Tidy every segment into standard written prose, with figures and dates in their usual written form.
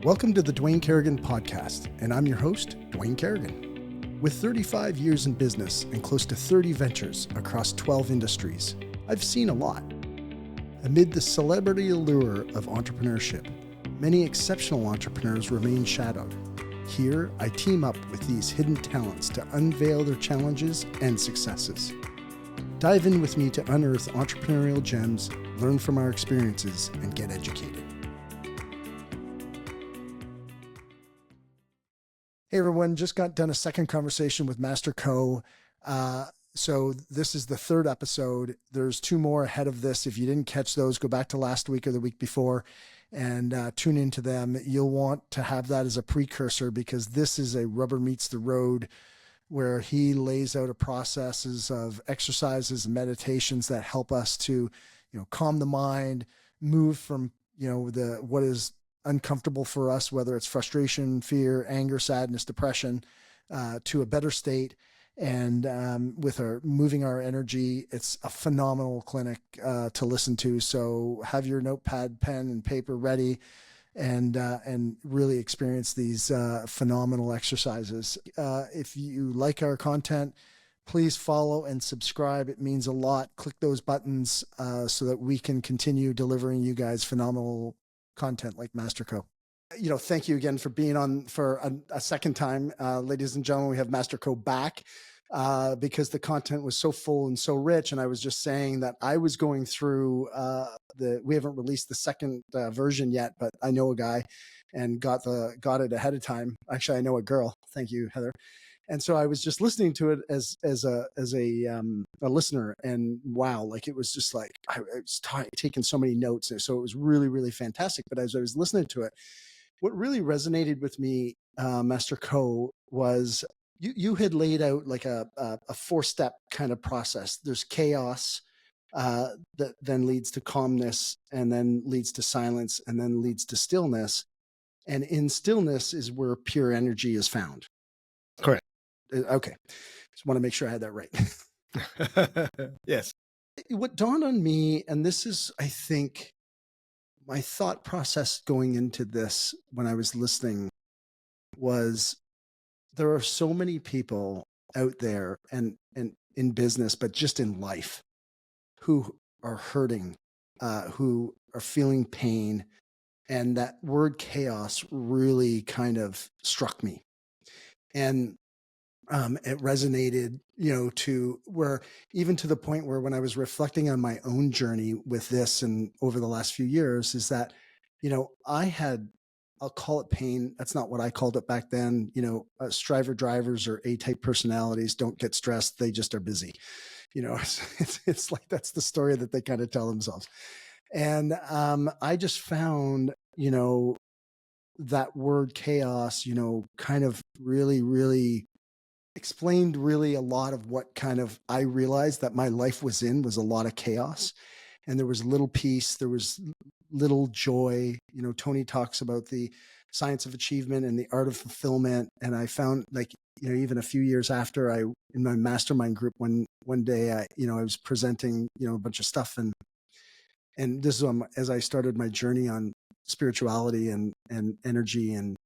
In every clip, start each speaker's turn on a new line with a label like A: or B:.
A: Welcome to the Dwayne Kerrigan podcast, and I'm your host, Dwayne Kerrigan. With 35 years in business and close to 30 ventures across 12 industries, I've seen a lot. Amid the celebrity allure of entrepreneurship, many exceptional entrepreneurs remain shadowed. Here, I team up with these hidden talents to unveil their challenges and successes. Dive in with me to unearth entrepreneurial gems, learn from our experiences, and get educated. Hey everyone, just got done a second conversation with Master Co. So this is the third episode. There's two more ahead of this. If you didn't catch those, go back to last week or the week before and tune into them. You'll want to have that as a precursor because this is a rubber meets the road where he lays out a processes of exercises and meditations that help us to, calm the mind, move from, what is uncomfortable for us, whether it's frustration, fear, anger, sadness, depression, to a better state. And with moving our energy, it's a phenomenal clinic to listen to. So have your notepad, pen, and paper ready, and really experience these phenomenal exercises. If you like our content, please follow and subscribe. It means a lot. Click those buttons so that we can continue delivering you guys phenomenal content like Master Co. Thank you again for being on for a second time. Ladies and gentlemen, we have Master Co back because the content was so full and so rich. And I was just saying that I was going through we haven't released the second version yet, but I know a guy and got it ahead of time. Actually, I know a girl. Thank you, Heather. And so I was just listening to it as a listener, and wow, like it was just like I was taking so many notes, and so it was really, really fantastic. But as I was listening to it, what really resonated with me, Master Co, was you had laid out like a 4-step kind of process. There's chaos that then leads to calmness, and then leads to silence, and then leads to stillness. And in stillness is where pure energy is found.
B: Correct.
A: Okay. Just want to make sure I had that right.
B: Yes.
A: What dawned on me, and this is, I think, my thought process going into this when I was listening, was there are so many people out there and in business, but just in life, who are hurting, who are feeling pain. And that word chaos really kind of struck me. And it resonated, to where, even to the point where when I was reflecting on my own journey with this and over the last few years, is that, I'll call it pain. That's not what I called it back then. Striver drivers or A-type personalities don't get stressed. They just are busy. It's like, that's the story that they kind of tell themselves. And I just found, that word chaos, kind of really, really explained really a lot of what kind of I realized that my life was a lot of chaos, and there was little peace, there was little joy. Tony talks about the science of achievement and the art of fulfillment. And I found, like, even a few years after, in my mastermind group, one day, I was presenting, a bunch of stuff, and this is as I started my journey on spirituality and energy, and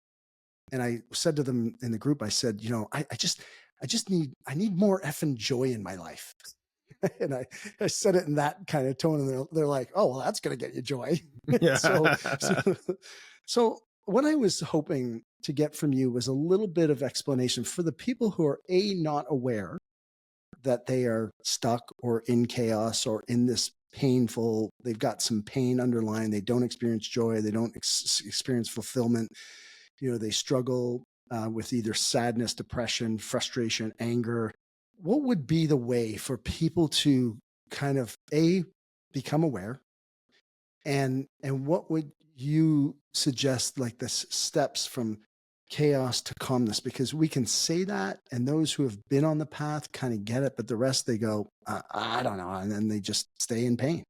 A: I said to them in the group, I said, I need more effing joy in my life. And I said it in that kind of tone, and they're like, oh, well, that's going to get you joy.
B: Yeah.
A: So what I was hoping to get from you was a little bit of explanation for the people who are not aware that they are stuck or in chaos or in this painful, they've got some pain underlying, they don't experience joy, they don't experience fulfillment. They struggle with either sadness, depression, frustration, anger. What would be the way for people to kind of become aware, and what would you suggest, like the steps from chaos to calmness? Because we can say that, and those who have been on the path kind of get it, but the rest, they go, I don't know, and then they just stay in pain.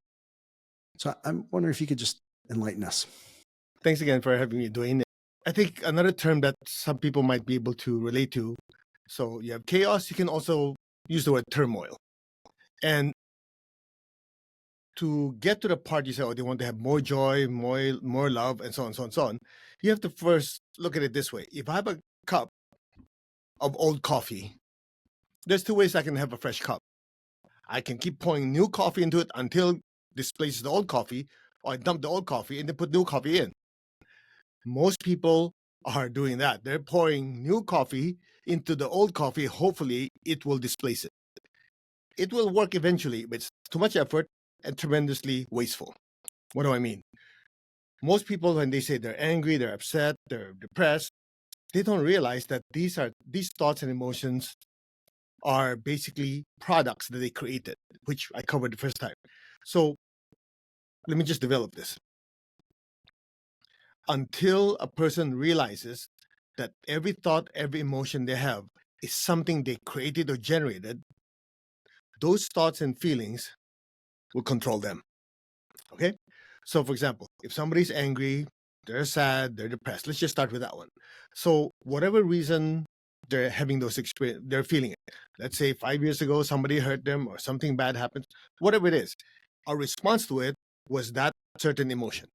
A: So I'm wondering if you could just enlighten us.
B: Thanks again for having me, Dwayne. I think another term that some people might be able to relate to. So you have chaos. You can also use the word turmoil. And to get to the part you say, oh, they want to have more joy, more love, and so on, so on, so on, you have to first look at it this way. If I have a cup of old coffee, there's two ways I can have a fresh cup. I can keep pouring new coffee into it until it displaces the old coffee, or I dump the old coffee and then put new coffee in. Most people are doing that. They're pouring new coffee into the old coffee. Hopefully, it will displace it. It will work eventually, but it's too much effort and tremendously wasteful. What do I mean? Most people, when they say they're angry, they're upset, they're depressed, they don't realize that these thoughts and emotions are basically products that they created, which I covered the first time. So let me just develop this. Until a person realizes that every thought, every emotion they have is something they created or generated, those thoughts and feelings will control them. Okay? So, for example, if somebody's angry, they're sad, they're depressed, let's just start with that one. So, whatever reason they're having those experience, they're feeling it. Let's say 5 years ago, somebody hurt them or something bad happened, whatever it is, our response to it was that certain emotion.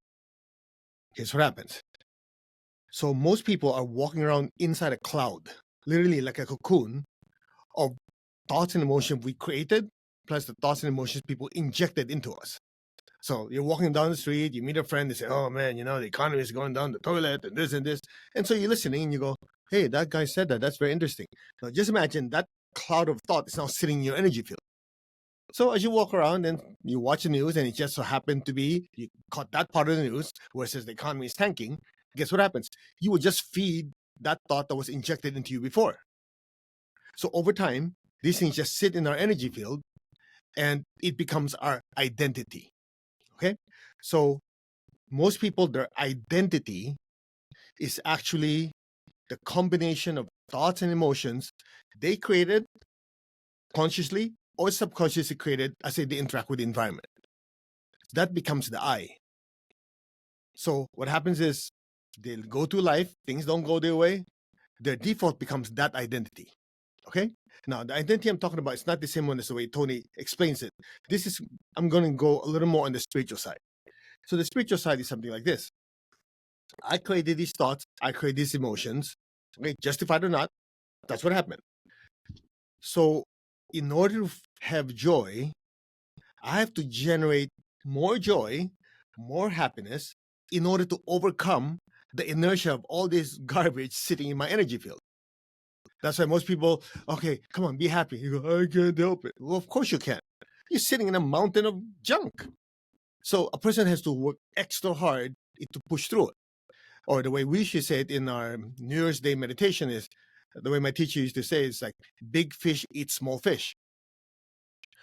B: Here's what happens. So, most people are walking around inside a cloud, literally like a cocoon of thoughts and emotions we created, plus the thoughts and emotions people injected into us. So you're walking down the street, you meet a friend, they say, oh man, the economy is going down the toilet and this and this. And so you're listening and you go, hey, that guy said that. That's very interesting. Now just imagine that cloud of thought is now sitting in your energy field. So as you walk around and you watch the news and it just so happened to be, you caught that part of the news where it says the economy is tanking, guess what happens? You will just feed that thought that was injected into you before. So over time, these things just sit in our energy field and it becomes our identity. Okay? So most people, their identity is actually the combination of thoughts and emotions they created consciously or subconsciously created as they interact with the environment. That becomes the I. So what happens is they'll go through life, things don't go their way, their default becomes that identity. Okay? Now, the identity I'm talking about is not the same one as the way Tony explains it. I'm going to go a little more on the spiritual side. So the spiritual side is something like this. I created these thoughts, I created these emotions, okay, justified or not, that's what happened. So in order to have joy, I have to generate more joy, more happiness in order to overcome the inertia of all this garbage sitting in my energy field. That's why most people, okay, come on, be happy. You go, I can't help it. Well, of course you can't. You're sitting in a mountain of junk. So a person has to work extra hard to push through it. Or the way we should say it in our New Year's Day meditation is, the way my teacher used to say, it's like, big fish eat small fish.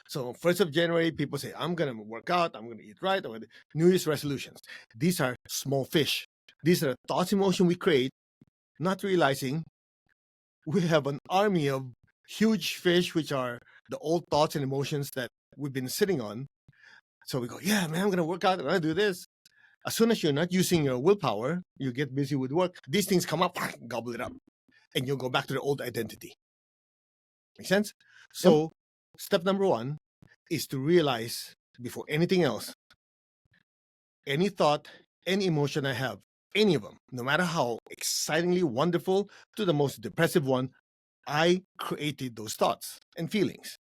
B: So 1st of January, people say, I'm going to work out, I'm going to eat right, or New Year's resolutions. These are small fish. These are thoughts, emotion we create, not realizing we have an army of huge fish, which are the old thoughts and emotions that we've been sitting on. So we go, yeah, man, I'm going to work out, I'm going to do this. As soon as you're not using your willpower, you get busy with work, these things come up, gobble it up, and you'll go back to the old identity. Make sense? So yep. Step number 1 is to realize, before anything else, any thought, any emotion I have, any of them, no matter how excitingly wonderful to the most depressive one, I created those thoughts and feelings,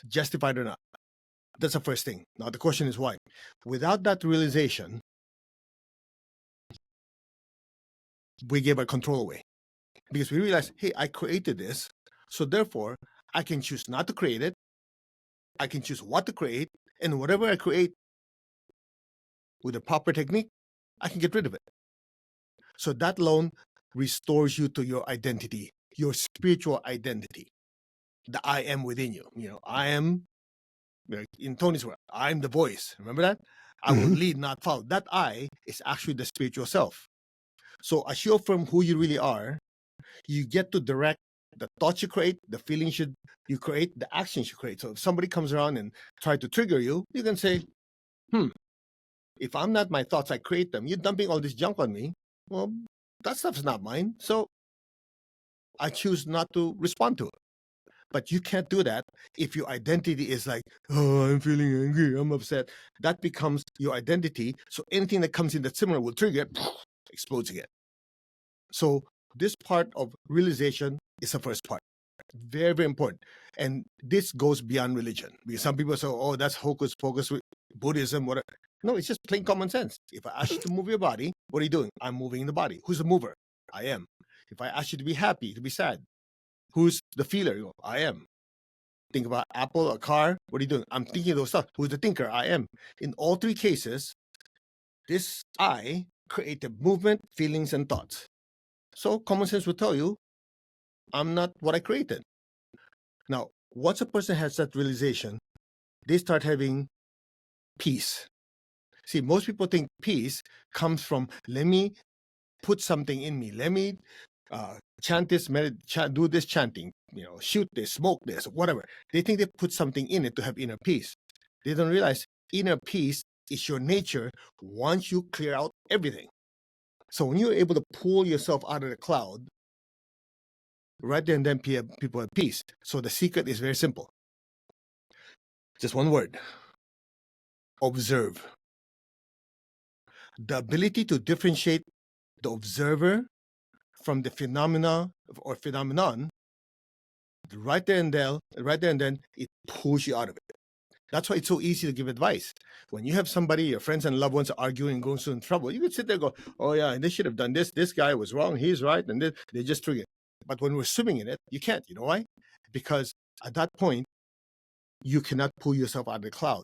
B: justified or not. That's the first thing. Now the question is why? Without that realization, we give our control away. Because we realize, hey, I created this, so therefore I can choose not to create it. I can choose what to create, and whatever I create with a proper technique, I can get rid of it. So that alone restores you to your identity, your spiritual identity, the I am within you. I am, in Tony's word, I'm the voice. Remember that? I will lead, not follow. That I is actually the spiritual self. So as you affirm who you really are, you get to direct the thoughts you create, the feelings you create, the actions you create. So if somebody comes around and try to trigger you, you can say, if I'm not my thoughts, I create them. You're dumping all this junk on me. Well, that stuff's not mine. So I choose not to respond to it. But you can't do that if your identity is like, oh, I'm feeling angry, I'm upset. That becomes your identity. So anything that comes in that's similar will trigger it, explodes again. So this part of realization is the first part. Very, very important. And this goes beyond religion. Because some people say, oh, that's hocus pocus with Buddhism, whatever. No, it's just plain common sense. If I ask you to move your body, what are you doing? I'm moving the body. Who's the mover? I am. If I ask you to be happy, to be sad, who's the feeler? You go, I am. Think about Apple, a car. What are you doing? I'm thinking of those stuff. Who's the thinker? I am. In all three cases, this I created movement, feelings, and thoughts. So common sense will tell you, I'm not what I created. Now, once a person has that realization, they start having peace. See, most people think peace comes from, let me put something in me. Let me chant this, do this chanting, shoot this, smoke this, whatever. They think they put something in it to have inner peace. They don't realize inner peace is your nature once you clear out everything. So when you're able to pull yourself out of the cloud, right there and then people have peace. So the secret is very simple. Just one word. Observe. The ability to differentiate the observer from the phenomena or phenomenon, right there and then, it pulls you out of it. That's why it's so easy to give advice. When you have somebody, your friends and loved ones are arguing and going through in trouble, you could sit there and go, oh yeah, they should have done this. This guy was wrong. He's right. And they just trigger it. But when we're swimming in it, you can't. You know why? Because at that point, you cannot pull yourself out of the cloud.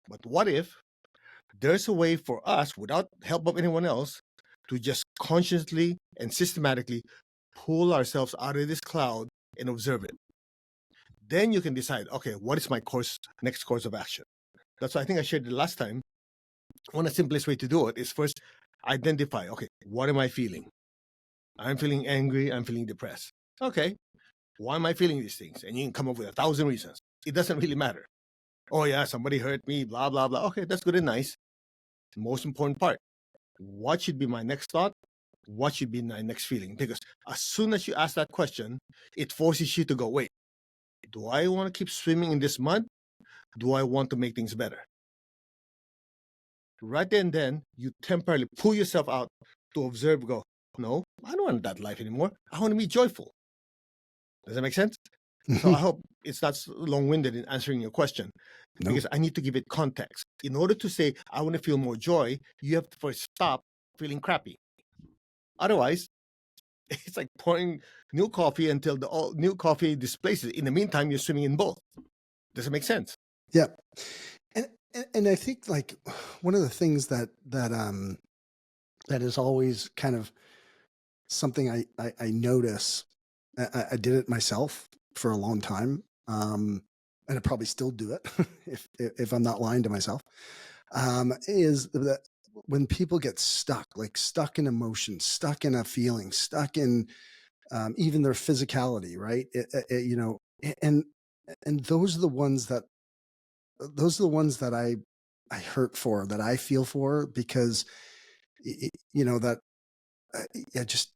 B: But what if there's a way for us, without help of anyone else, to just consciously and systematically pull ourselves out of this cloud and observe it? Then you can decide, okay, what is my next course of action? That's why I think I shared it last time. One of the simplest way to do it is first identify, okay, what am I feeling? I'm feeling angry, I'm feeling depressed. Okay, why am I feeling these things? And you can come up with 1,000 reasons. It doesn't really matter. Oh yeah, somebody hurt me, blah, blah, blah. Okay, that's good and nice. The most important part, what should be my next thought? What should be my next feeling? Because as soon as you ask that question, it forces you to go, wait, do I want to keep swimming in this mud? Do I want to make things better? Right then, you temporarily pull yourself out to observe, go, no, I don't want that life anymore. I want to be joyful. Does that make sense? So I hope it's not long-winded in answering your question, because I need to give it context. In order to say, I want to feel more joy, you have to first stop feeling crappy. Otherwise, it's like pouring new coffee until the new coffee displaces. In the meantime, you're swimming in both. Does it make sense?
A: Yeah. And I think like one of the things that is always kind of something I notice, I did it myself for a long time. And I probably still do it if I'm not lying to myself, is that when people get stuck in emotion, stuck in a feeling, stuck in even their physicality, right? And those are the ones that I hurt for, that I feel for, because that I just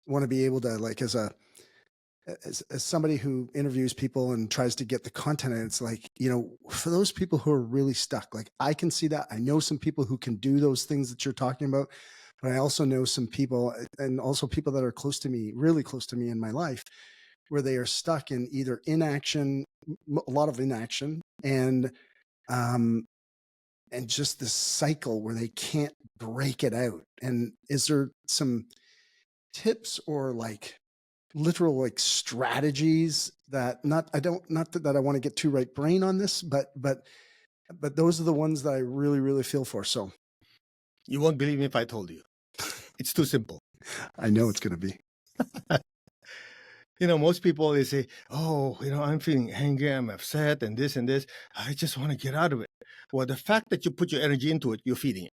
A: want to be able to, like, as somebody who interviews people and tries to get the content, and it's like, for those people who are really stuck, like, I can see that. I know some people who can do those things that you're talking about, but I also know some people, and also people that are close to me, really close to me in my life, where they are stuck in either inaction, a lot of inaction, and just this cycle where they can't break it out. And is there some tips or like literal like strategies that not that I want to get too right brain on this, but those are the ones that I really, really feel for. So
B: you won't believe me if I told you. It's too simple.
A: I know it's going to be.
B: Most people, they say, oh, I'm feeling angry, I'm upset, and this. I just want to get out of it. Well, the fact that you put your energy into it, you're feeding it.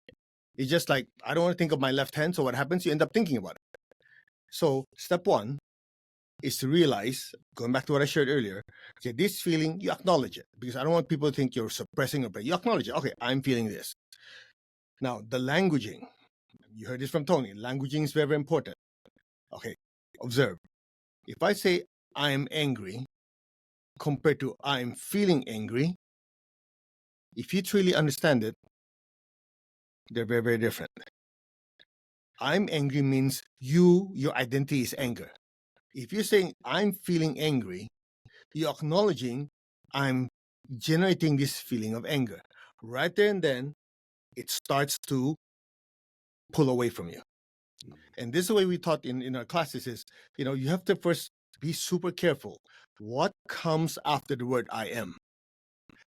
B: It's just like, I don't want to think of my left hand. So what happens? You end up thinking about it. So step one is to realize, going back to what I shared earlier, okay, this feeling, you acknowledge it, because I don't want people to think you're suppressing or you acknowledge it. Okay, I'm feeling this. Now, the languaging, you heard this from Tony. Languaging is very, very important. Okay, observe. If I say I'm angry, compared to I'm feeling angry, if you truly understand it, they're very, very different. I'm angry means your identity is anger. If you're saying I'm feeling angry, you're acknowledging I'm generating this feeling of anger. Right there and then, it starts to pull away from you. And this is the way we taught in our classes is, you have to first be super careful. What comes after the word I am?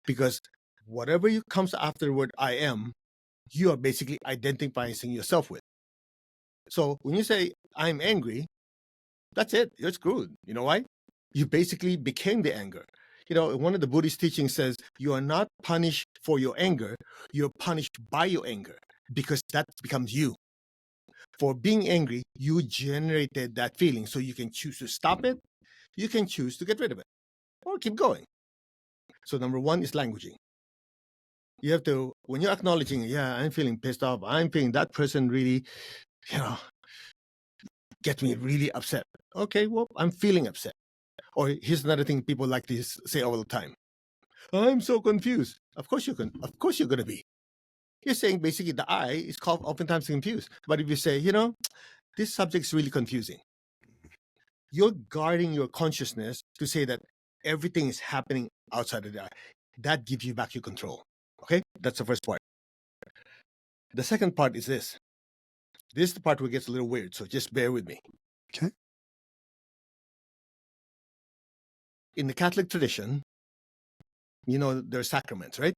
B: Because whatever comes after the word I am, you are basically identifying yourself with. So when you say I'm angry, that's it. You're screwed. You know why? You basically became the anger. One of the Buddhist teachings says you are not punished for your anger. You're punished by your anger because that becomes you. For being angry, you generated that feeling. So you can choose to stop it. You can choose to get rid of it or keep going. So number one is languaging. You have to, when you're acknowledging, yeah, I'm feeling pissed off. I'm feeling that person really, get me really upset. Okay, well, I'm feeling upset. Or here's another thing people like to say all the time. I'm so confused. Of course you're going to be. You're saying basically the I is called oftentimes confused. But if you say, this subject is really confusing, you're guarding your consciousness to say that everything is happening outside of the I. That gives you back your control. Okay? That's the first part. The second part is this. This is the part where it gets a little weird, so just bear with me.
A: Okay.
B: In the Catholic tradition, there are sacraments, right?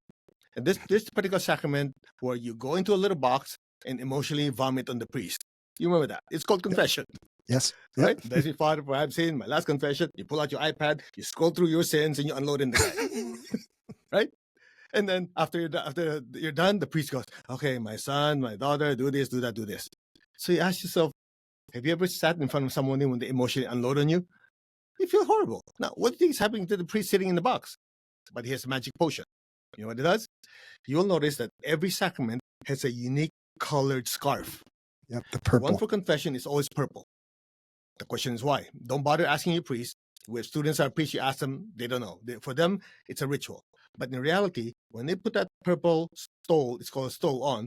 B: And this particular sacrament where you go into a little box and emotionally vomit on the priest. You remember that? It's called confession.
A: Yes.
B: Right? Bless you, Father, for I've sinned. My last confession. You pull out your iPad, you scroll through your sins, and you unload in the guy. Right? And then after you're done, the priest goes, okay, my son, my daughter, do this, do that, do this. So you ask yourself, have you ever sat in front of someone when they emotionally unload on you? You feel horrible. Now, what do you think is happening to the priest sitting in the box? But he has a magic potion. You know what it does? You'll notice that every sacrament has a unique colored scarf.
A: Yep, the purple.
B: One for confession is always purple. The question is why? Don't bother asking your priest. When students are priests, you ask them, they don't know. For them, it's a ritual. But in reality, when they put that purple stole, it's called a stole on,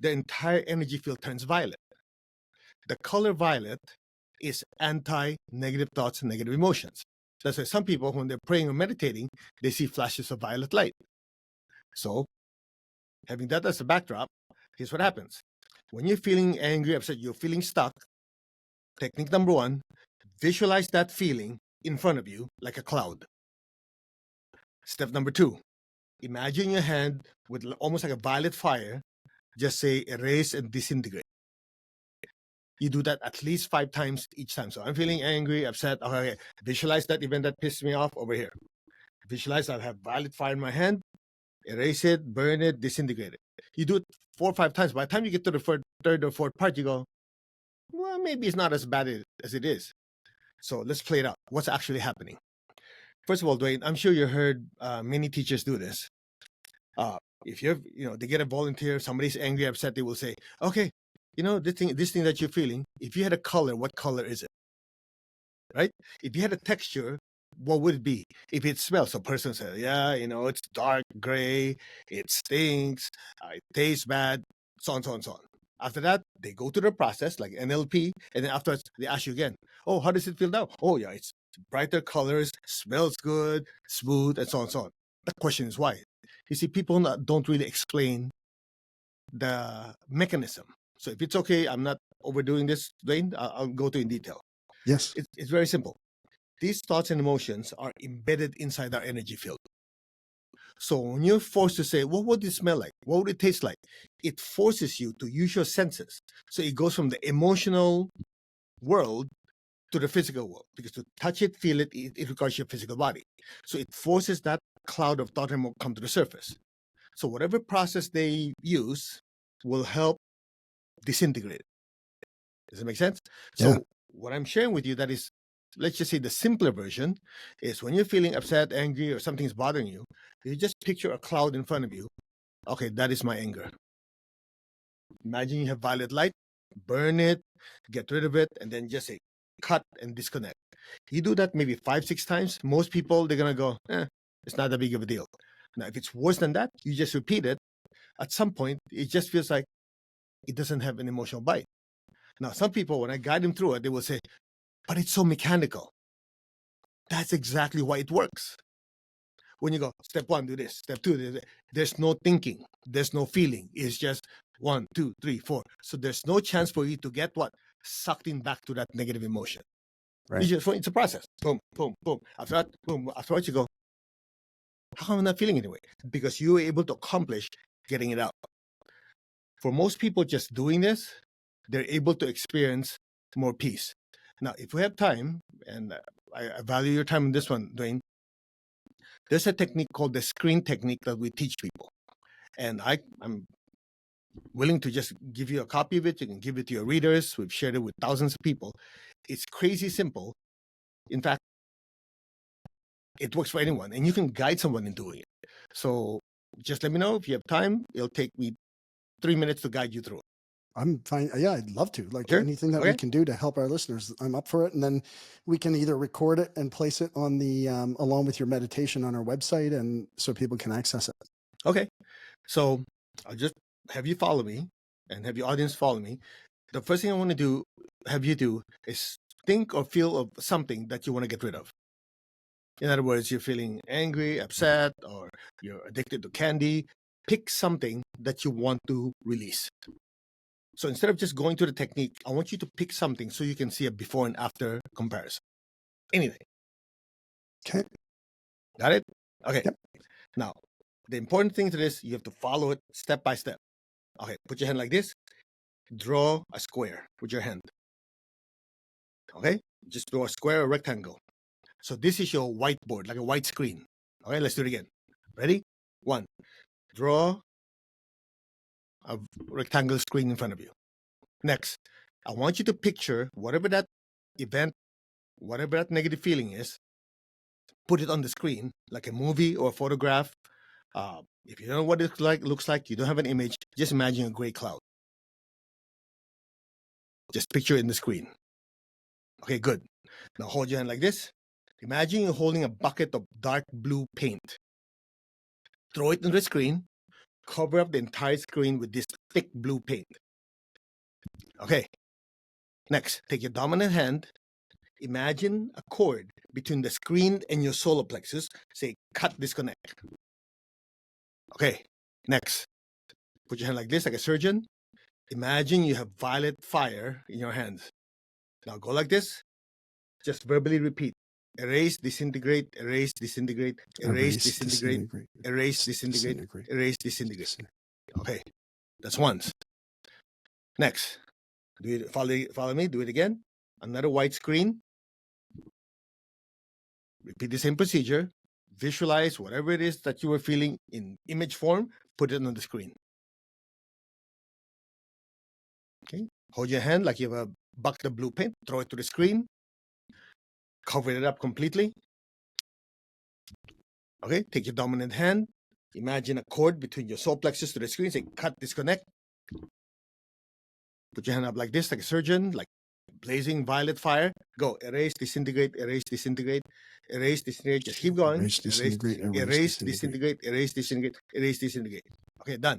B: the entire energy field turns violet. The color violet is anti-negative thoughts and negative emotions. That's why some people, when they're praying or meditating, they see flashes of violet light. So, having that as a backdrop, here's what happens. When you're feeling angry, upset, you're feeling stuck, technique number one, visualize that feeling in front of you like a cloud. Step number two, imagine your hand with almost like a violet fire, just say erase and disintegrate. You do that at least 5 times each time. So I'm feeling angry, upset. Okay, visualize that event that pissed me off over here. Visualize I have violet fire in my hand, erase it, burn it, disintegrate it. You do it 4 or 5 times. By the time you get to the third or fourth part, you go, well, maybe it's not as bad as it is. So let's play it out. What's actually happening? First of all, Dwayne, I'm sure you heard many teachers do this. If they get a volunteer, somebody's angry, upset, they will say, okay, this thing that you're feeling, if you had a color, what color is it? Right? If you had a texture, what would it be? If it smells, a person says, yeah, it's dark gray, it stinks, it tastes bad, so on, so on, so on. After that, they go through the process like NLP, and then afterwards, they ask you again, oh, how does it feel now? Oh, yeah, it's brighter colors, smells good, smooth, and so on, so on. The question is why? You see, people don't really explain the mechanism. So if it's okay, I'm not overdoing this, Dwayne, I'll go to in detail.
A: Yes.
B: It's very simple. These thoughts and emotions are embedded inside our energy field. So when you're forced to say, what would it smell like? What would it taste like? It forces you to use your senses. So it goes from the emotional world to the physical world. Because to touch it, feel it, it requires your physical body. So it forces that cloud of thought and come to the surface. So whatever process they use will help disintegrate it. Does it make sense? So what I'm sharing with you, that is, let's just say the simpler version is when you're feeling upset, angry, or something's bothering you, you just picture a cloud in front of you. Okay, that is my anger. Imagine you have violet light, burn it, get rid of it, and then just say cut and disconnect. You do that maybe 5-6 times, most people, they're going to go, it's not that big of a deal. Now, if it's worse than that, you just repeat it. At some point, it just feels like it doesn't have an emotional bite. Now, some people, when I guide them through it, they will say, but it's so mechanical. That's exactly why it works. When you go, step 1, do this, step 2, do this, there's no thinking, there's no feeling. It's just 1, 2, 3, 4. So there's no chance for you to get what? Sucked in back to that negative emotion.
A: Right.
B: It's a process. Boom, boom, boom. After that, boom. Afterwards, you go, how am I not feeling anyway? Because you were able to accomplish getting it out. For most people just doing this, they're able to experience more peace. Now, if we have time, and I value your time in this one, Dwayne, there's a technique called the screen technique that we teach people. And I'm willing to just give you a copy of it. You can give it to your readers. We've shared it with thousands of people. It's crazy simple. In fact, it works for anyone, and you can guide someone in doing it. So just let me know if you have time. It'll take me 3 minutes to guide you through it.
A: I'm fine. Yeah, I'd love to. Like
B: Sure.
A: anything that we can do to help our listeners, I'm up for it. And then we can either record it and place it on the along with your meditation on our website, and so people can access it.
B: Okay. So I'll just have you follow me and have your audience follow me. The first thing I want to have you do is think or feel of something that you want to get rid of. In other words, you're feeling angry, upset, or you're addicted to candy. Pick something that you want to release. So instead of just going to the technique, I want you to pick something so you can see a before and after comparison. Anything.
A: Okay.
B: Got it? Okay.
A: Yep.
B: Now, the important thing to this, you have to follow it step by step. Okay, put your hand like this. Draw a square with your hand. Okay? Just draw a square or rectangle. So this is your whiteboard, like a white screen. Okay, let's do it again. Ready? 1. Draw a rectangle screen in front of you. Next, I want you to picture whatever that event, whatever that negative feeling is, put it on the screen, like a movie or a photograph. If you don't know what it looks like, you don't have an image, just imagine a gray cloud. Just picture it in the screen. Okay, good. Now hold your hand like this. Imagine you're holding a bucket of dark blue paint. Throw it on the screen. Cover up the entire screen with this thick blue paint. Okay. Next, take your dominant hand. Imagine a cord between the screen and your solar plexus. Say, cut, disconnect. Okay. Next, put your hand like this, like a surgeon. Imagine you have violet fire in your hands. Now go like this. Just verbally repeat. Erase, disintegrate, erase, disintegrate, erase, disintegrate, erase, disintegrate, erase, disintegrate. Okay, that's once. Next, do it. Follow me. Do it again. Another white screen. Repeat the same procedure. Visualize whatever it is that you were feeling in image form. Put it on the screen. Okay. Hold your hand like you have a bucket of blue paint. Throw it to the screen. Cover it up completely. Okay, take your dominant hand. Imagine a cord between your solar plexus to the screen. Say, cut, disconnect. Put your hand up like this, like a surgeon, like blazing violet fire. Go, erase, disintegrate, erase, disintegrate, erase, disintegrate. Just keep going.
A: Erase, disintegrate,
B: erase, disintegrate, erase, disintegrate, erase, disintegrate. Okay, done.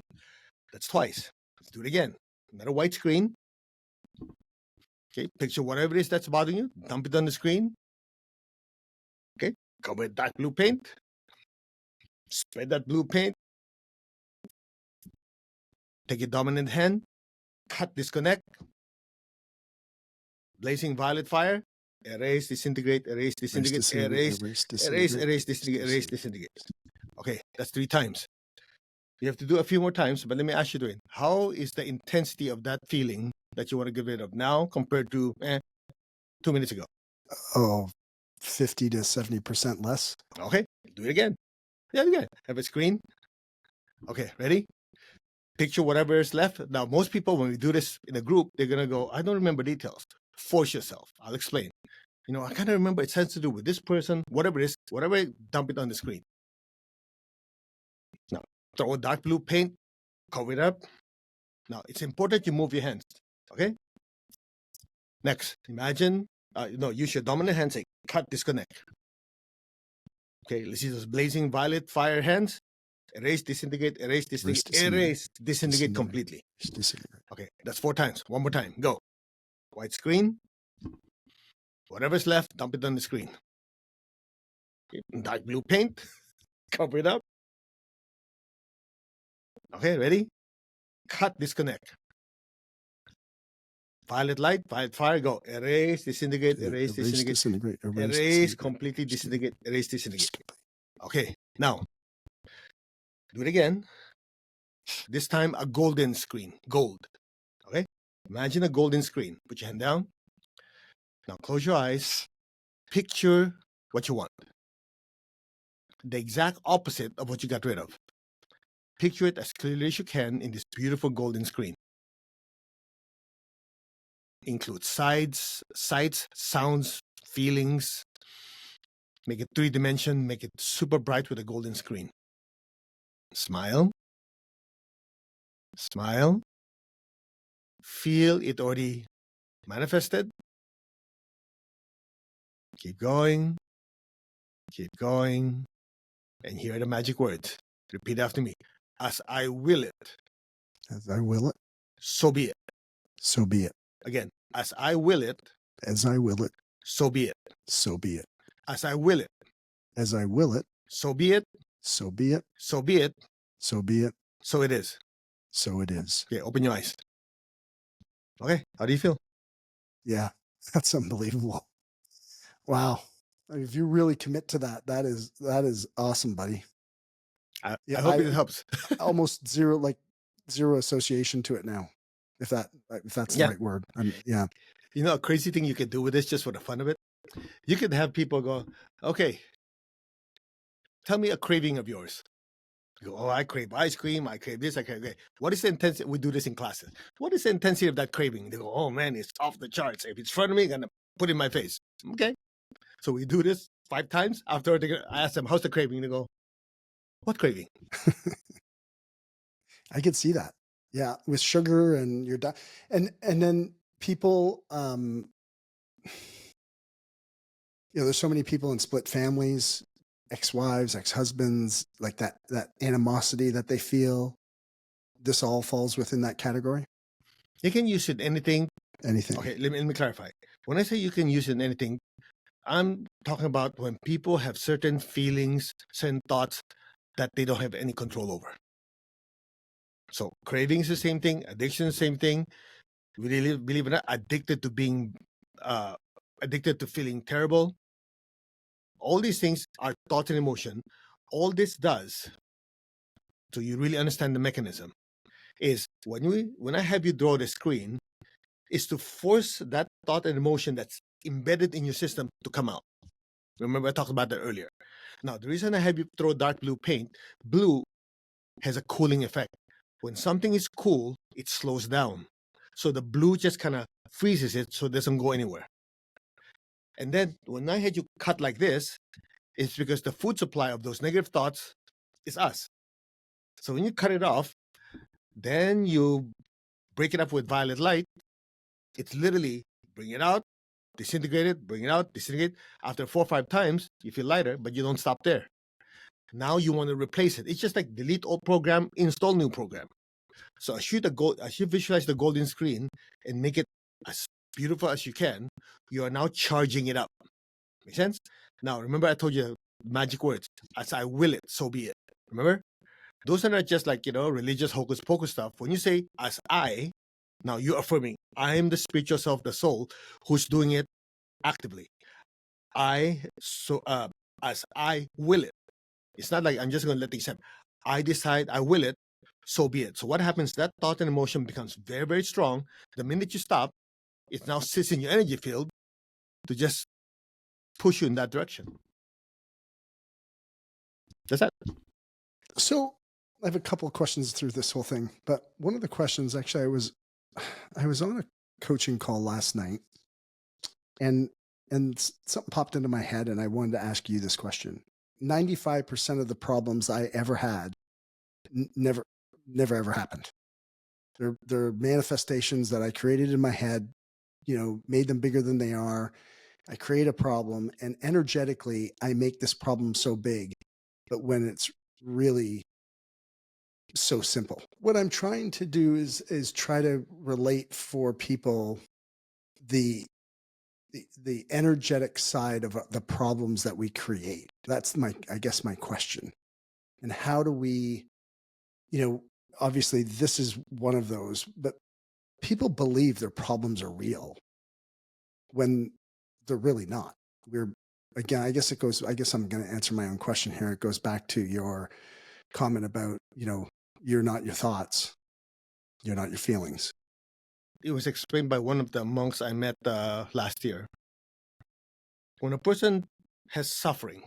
B: That's twice. Let's do it again. Another white screen. Okay, picture whatever it is that's bothering you. Dump it on the screen. Okay, cover with dark blue paint. Spread that blue paint. Take your dominant hand. Cut, disconnect. Blazing violet fire. Erase, disintegrate, erase, disintegrate, erase, erase, disintegrate, erase, disintegrate. Okay, that's 3 times. You have to do a few more times, but let me ask you, Dwayne, how is the intensity of that feeling that you want to get rid of now compared to 2 minutes ago?
A: Oh, 50 to 70% less.
B: Okay, do it again. Yeah, do it again. Have a screen. Okay, ready? Picture whatever is left. Now, most people, when we do this in a group, they're going to go, I don't remember details. Force yourself. I'll explain. I kind of remember it has to do with this person, whatever it is, whatever, dump it on the screen. Now, throw a dark blue paint, cover it up. Now, it's important you move your hands, okay? Next, imagine No, use your dominant hand. Say cut, disconnect. Okay, let's see those blazing violet fire hands. Erase, disintegrate, erase, disintegrate, erase, disintegrate completely.
A: Disintegrate.
B: Okay, that's 4 times. One more time. Go. White screen. Whatever's left, dump it on the screen. Okay, dark blue paint. Cover it up. Okay, ready? Cut, disconnect. Violet light, violet fire, go. Erase, disintegrate, erase, disintegrate. Erase, completely disintegrate, erase, disintegrate. Okay, now, do it again. This time, a golden screen. Gold. Okay? Imagine a golden screen. Put your hand down. Now, close your eyes. Picture what you want. The exact opposite of what you got rid of. Picture it as clearly as you can in this beautiful golden screen. Include sights, sounds, feelings. Make it 3-dimension. Make it super bright with a golden screen. Smile. Smile. Feel it already manifested. Keep going. Keep going. And here are the magic words. Repeat after me. As I will it.
A: As I will it.
B: So be it.
A: So be it.
B: Again. As I will it.
A: As I will it.
B: So be it.
A: So be it.
B: As I will it.
A: As I will it.
B: So be it.
A: So be it.
B: So be it.
A: So be it.
B: So it is.
A: So it is.
B: Okay, open your eyes. Okay, how do you feel?
A: Yeah, that's unbelievable. Wow. If you really commit to that, that is awesome, buddy.
B: I hope it helps.
A: Almost zero association to it now. If that's the right word. Yeah.
B: You know, a crazy thing you could do with this just for the fun of it. You could have people go, okay, tell me a craving of yours. You go, oh, I crave ice cream. I crave this. I crave that. What is the intensity? We do this in classes. What is the intensity of that craving? They go, oh man, it's off the charts. If it's in front of me, I'm going to put it in my face. Okay. So we do this 5 times. After I ask them, how's the craving? They go, what craving?
A: I could see that. Yeah. With sugar and your diet. And then people, there's so many people in split families, ex-wives, ex-husbands, like that animosity that they feel. This all falls within that category.
B: You can use it anything.
A: Anything.
B: Okay, let me clarify. When I say you can use it in anything, I'm talking about when people have certain feelings, certain thoughts that they don't have any control over. So craving is the same thing, addiction is the same thing. Really, believe it or not, addicted to being addicted to feeling terrible. All these things are thought and emotion. All this does, so you really understand the mechanism, is when I have you draw the screen, is to force that thought and emotion that's embedded in your system to come out. Remember, I talked about that earlier. Now, the reason I have you throw dark blue paint, blue has a cooling effect. When something is cool, it slows down. So the blue just kind of freezes it so it doesn't go anywhere. And then when I had you cut like this, it's because the food supply of those negative thoughts is us. So when you cut it off, then you break it up with violet light. It's literally bring it out, disintegrate it, bring it out, disintegrate. After 4 or 5 times, you feel lighter, but you don't stop there. Now you want to replace it. It's just like delete old program, install new program. So as you visualize the golden screen and make it as beautiful as you can, you are now charging it up. Make sense? Now, remember I told you magic words. As I will it, so be it. Remember? Those are not just like, religious hocus pocus stuff. When you say, as I, now you're affirming, I am the spiritual self, the soul, who's doing it actively. As I will it. It's not like I'm just going to let things happen. I decide I will it, so be it. So what happens, that thought and emotion becomes very, very strong. The minute you stop, it now sits in your energy field to just push you in that direction. That's that.
A: So I have a couple of questions through this whole thing, but one of the questions, actually, I was on a coaching call last night, and something popped into my head, and I wanted to ask you this question. 95% of the problems I ever had never ever happened. They're manifestations that I created in my head, made them bigger than they are. I create a problem, and energetically, I make this problem so big. But when it's really so simple, what I'm trying to do is try to relate for people the the energetic side of the problems that we create. That's I guess, my question. And how do we, obviously this is one of those, but people believe their problems are real when they're really not. We're Again, I guess I'm going to answer my own question here. It goes back to your comment about, you're not your thoughts, you're not your feelings.
B: It was explained by one of the monks I met last year. When a person has suffering,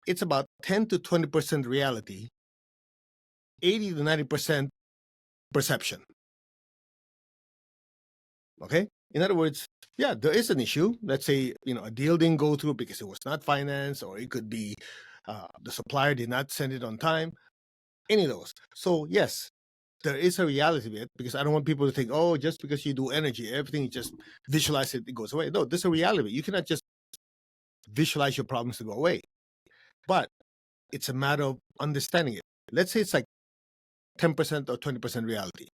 B: it's about 10 to 20% reality, 80 to 90% perception. Okay? In other words, yeah, there is an issue. Let's say, a deal didn't go through because it was not financed, or it could be the supplier did not send it on time. Any of those. So, yes, there is a reality of it, because I don't want people to think, oh, just because you do energy, everything you just visualize it goes away. No, there's a reality of it. You cannot just visualize your problems to go away. But it's a matter of understanding it. Let's say it's like 10% or 20% reality.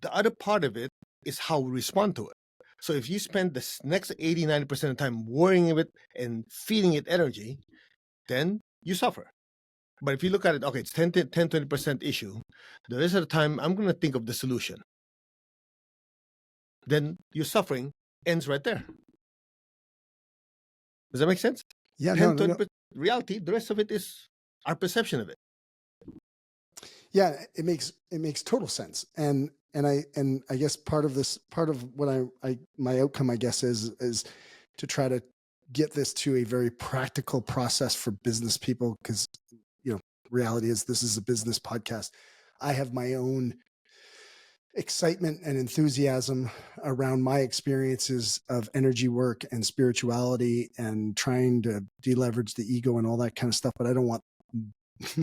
B: The other part of it is how we respond to it. So if you spend the next 80, 90% of the time worrying of it and feeding it energy, then you suffer. But if you look at it, okay, it's 10, 20% issue. The rest of the time, I'm going to think of the solution. Then your suffering ends right there. Does that make sense?
A: Yeah,
B: 10,
A: no.
B: 20% reality, the rest of it is our perception of it.
A: Yeah, it makes total sense. And I guess part of what my outcome, I guess, is to try to get this to a very practical process for business people, because reality is this is a business podcast. I have my own excitement and enthusiasm around my experiences of energy work and spirituality and trying to deleverage the ego and all that kind of stuff, but I don't want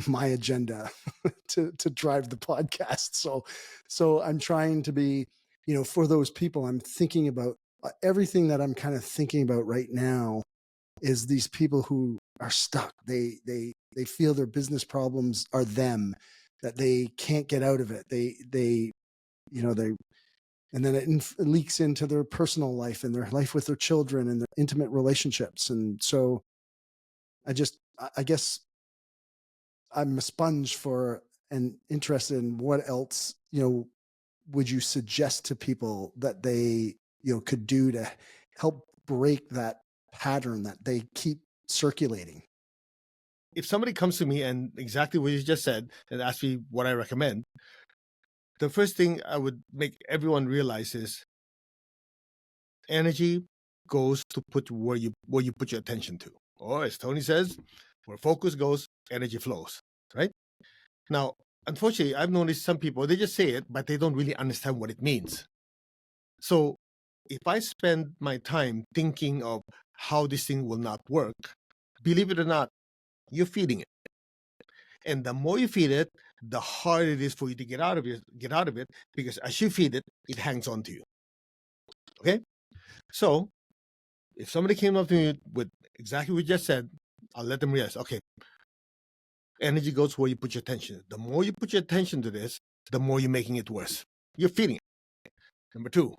A: my agenda to drive the podcast. So I'm trying to be, for those people, I'm thinking about everything that I'm kind of thinking about right now is these people who are stuck. They feel their business problems are them, that they can't get out of it. They and then it leaks into their personal life and their life with their children and their intimate relationships. And so I guess I'm a sponge for and interested in what else, would you suggest to people that they, could do to help break that pattern that they keep circulating?
B: If somebody comes to me and exactly what you just said and asks me what I recommend, the first thing I would make everyone realize is energy goes to put where you put your attention to. Or as Tony says, where focus goes, energy flows. Right? Now, unfortunately, I've noticed some people, they just say it, but they don't really understand what it means. So if I spend my time thinking of how this thing will not work, believe it or not, you're feeding it. And the more you feed it, the harder it is for you to get out of it, because as you feed it, it hangs on to you. Okay? So if somebody came up to me with exactly what you just said, I'll let them realize, okay, energy goes where you put your attention. The more you put your attention to this, the more you're making it worse. You're feeding it. Number two,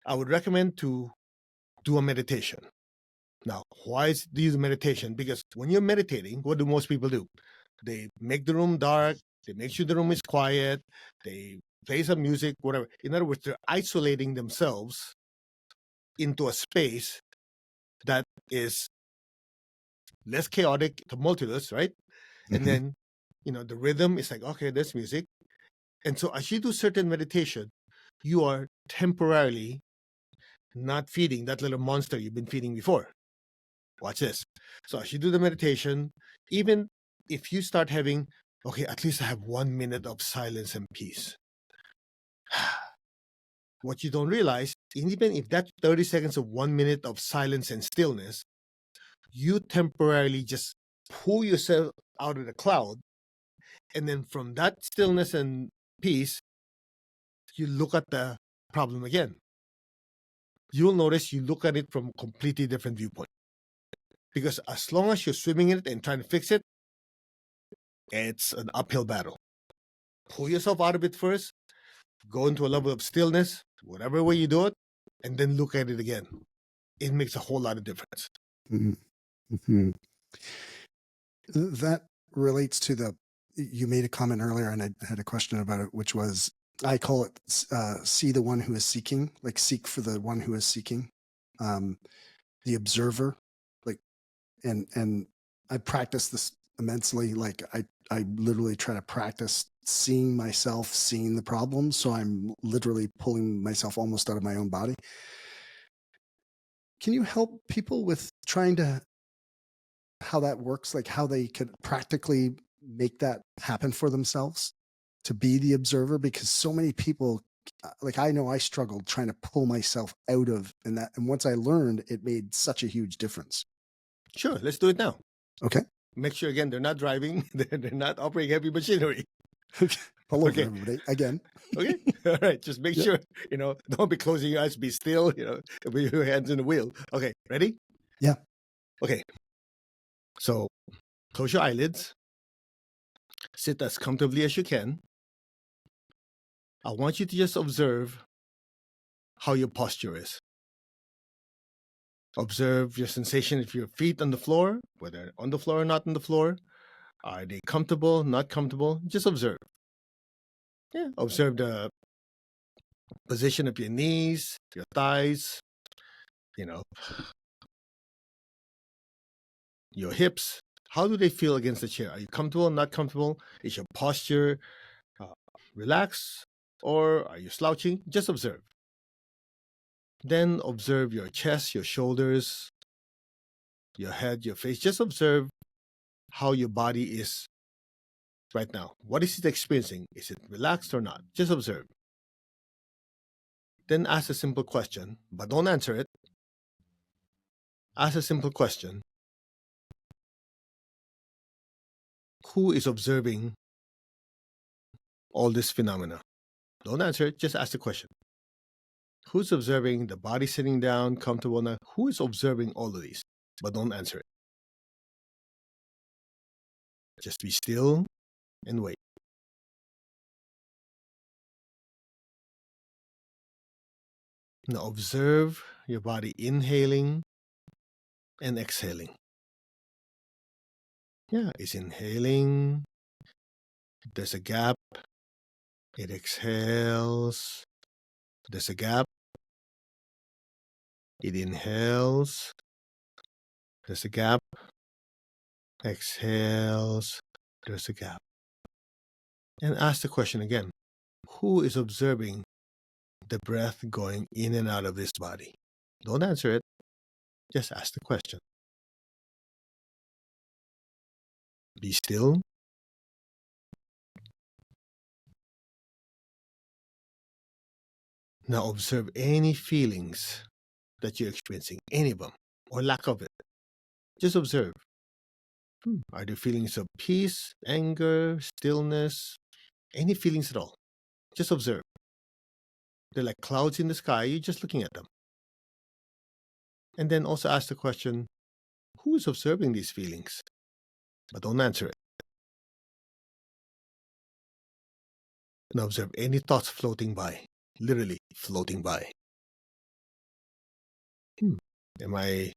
B: I would recommend to do a meditation. Now, why do you use meditation? Because when you're meditating, what do most people do? They make the room dark, they make sure the room is quiet, they play some music, whatever. In other words, they're isolating themselves into a space that is less chaotic, tumultuous, right? And then, the rhythm is like, okay, there's music. And so as you do certain meditation, you are temporarily not feeding that little monster you've been feeding before. Watch this. So as you do the meditation, even if you start having, okay, at least I have 1 minute of silence and peace. What you don't realize, even if that's 30 seconds of 1 minute of silence and stillness, you temporarily just pull yourself out of the cloud. And then from that stillness and peace, you look at the problem again. you'll notice you look at it from a completely different viewpoint. Because as long as you're swimming in it and trying to fix it, it's an uphill battle. Pull yourself out of it first, go into a level of stillness, whatever way you do it, and then look at it again. It makes a whole lot of difference.
A: Mm-hmm. That relates to you made a comment earlier, and I had a question about it, which was, I call it see the one who is seeking, like seek for the one who is seeking, the observer, like, and I practice this immensely. Like I literally try to practice seeing myself, seeing the problem. So I'm literally pulling myself almost out of my own body. Can you help people with trying to, how that works, like how they could practically make that happen for themselves, to be the observer? Because so many people, like, I know I struggled trying to pull myself out of, and once I learned, it made such a huge difference.
B: Sure, let's do it now.
A: Okay.
B: Make sure, again, they're not driving, they're not operating heavy machinery.
A: Hello,
B: Okay.
A: everybody, again.
B: Okay. All right. Just make
A: Yep.
B: sure, don't be closing your eyes, be still, with your hands in the wheel. Okay. Ready?
A: Yeah.
B: Okay. So close your eyelids. Sit as comfortably as you can. I want you to just observe how your posture is. Observe your sensation of your feet on the floor, whether on the floor or not on the floor. Are they comfortable, not comfortable? Just observe. Yeah. Observe the position of your knees, your thighs, your hips. How do they feel against the chair? Are you comfortable, not comfortable? Is your posture relaxed, or are you slouching? Just observe. Then observe your chest, your shoulders, your head, your face. Just observe how your body is right now. What is it experiencing? Is it relaxed or not? Just observe. Then ask a simple question, but don't answer it. Ask a simple question. Who is observing all this phenomena? Don't answer it, just ask the question. Who's observing the body sitting down, comfortable now? Who is observing all of these? But don't answer it. Just be still and wait. Now observe your body inhaling and exhaling. Yeah, it's inhaling. There's a gap. It exhales. There's a gap. It inhales. There's a gap. Exhales. There's a gap. And ask the question again. Who is observing the breath going in and out of this body? Don't answer it. Just ask the question. Be still. Now observe any feelings that you're experiencing, any of them, or lack of it. Just observe. Are there feelings of peace, anger, stillness, any feelings at all? Just observe. They're like clouds in the sky, you're just looking at them. And then also ask the question, who is observing these feelings? But don't answer it. Now observe any thoughts floating by, literally floating by. Am I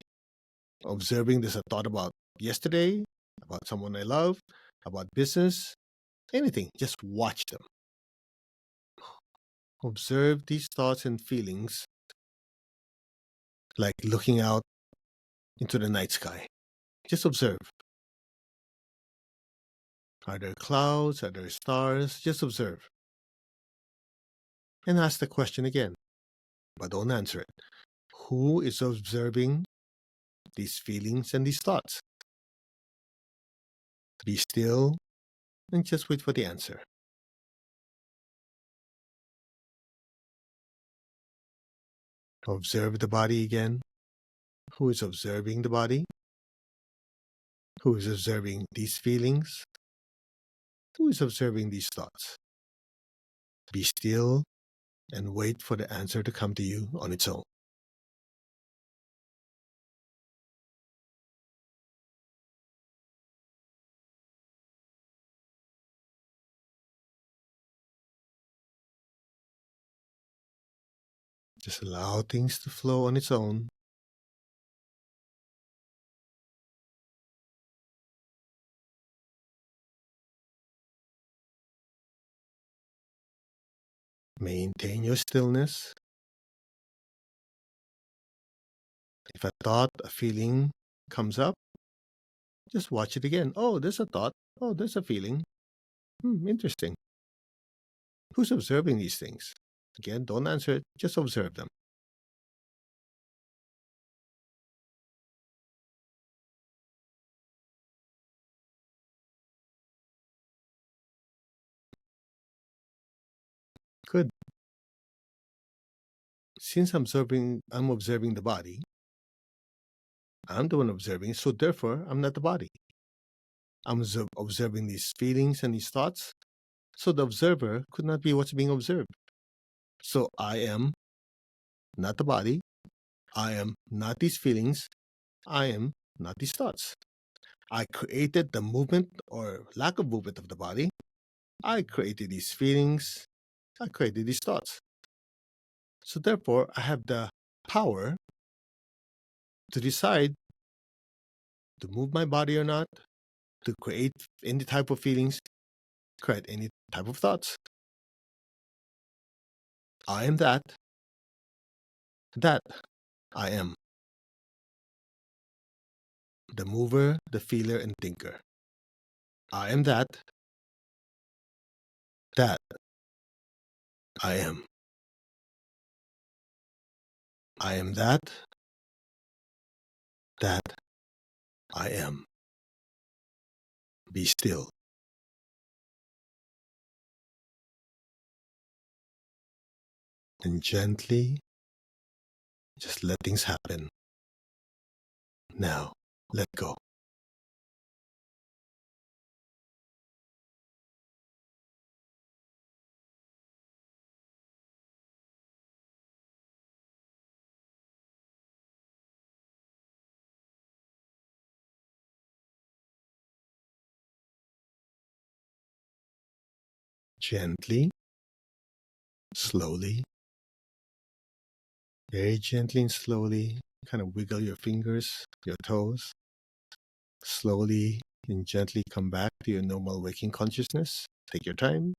B: observing this a thought about yesterday, about someone I love, about business, anything? Just watch them. Observe these thoughts and feelings like looking out into the night sky. Just observe. Are there clouds? Are there stars? Just observe. And ask the question again, but don't answer it. Who is observing these feelings and these thoughts? Be still and just wait for the answer. Observe the body again. Who is observing the body? Who is observing these feelings? Who is observing these thoughts? Be still and wait for the answer to come to you on its own. Just allow things to flow on its own. Maintain your stillness. If a thought, a feeling comes up, just watch it again. Oh, there's a thought. Oh, there's a feeling. Interesting. Who's observing these things? Again, don't answer it, just observe them. Good. Since I'm observing the body, I'm the one observing, so therefore I'm not the body. I'm observing these feelings and these thoughts, so the observer could not be what's being observed. So I am not the body. I am not these feelings. I am not these thoughts. I created the movement or lack of movement of the body. I created these feelings. I created these thoughts. So therefore, I have the power to decide to move my body or not, to create any type of feelings, create any type of thoughts. I am that. That I am. The mover, the feeler, and thinker. I am that. That I am. I am that. That I am. Be still. And gently, just let things happen. Now, let go. Gently, slowly, very gently and slowly, kind of wiggle your fingers, your toes. Slowly and gently come back to your normal waking consciousness. Take your time.